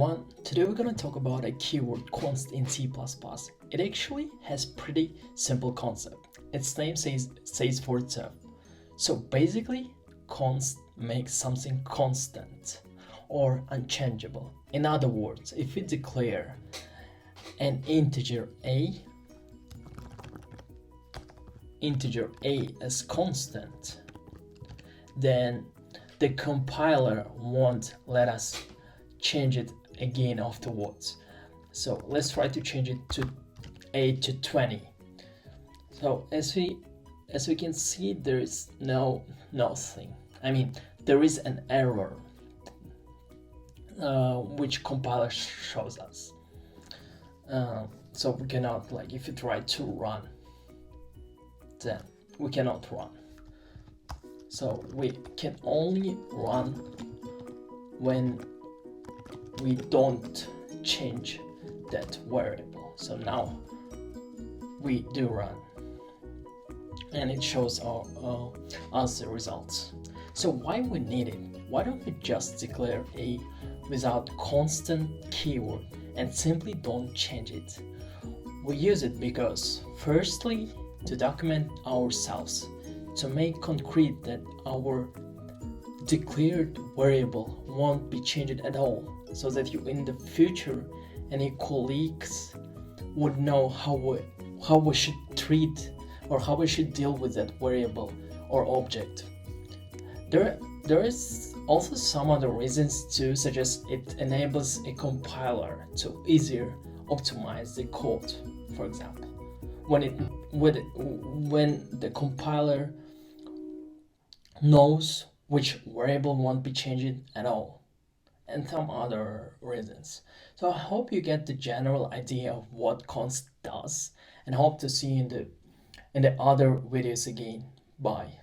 everyone, today we're going to talk about a keyword const in C++. It actually has pretty simple concept. Its name says for itself. So basically, const makes something constant or unchangeable. In other words, if we declare an integer a as constant, then the compiler won't let us change it again afterwards. So let's try to change it to a to 20. So as we can see, there is nothing. I mean, there is an error which compiler shows us. So we cannot, like, if you try to run, then we cannot run. So we can only run when we don't change that variable. So now we do run, and it shows us the results. So why we need it? Why don't we just declare a without constant keyword and simply don't change it? We use it because, firstly, to document ourselves, to make concrete that our declared variable won't be changed at all, so that you in the future any colleagues would know how we should treat or how we should deal with that variable or object. There is also some other reasons too, such as it enables a compiler to easier optimize the code. For example, when the compiler knows which variable won't be changed at all, and some other reasons. So I hope you get the general idea of what const does, and hope to see you in the other videos again. Bye.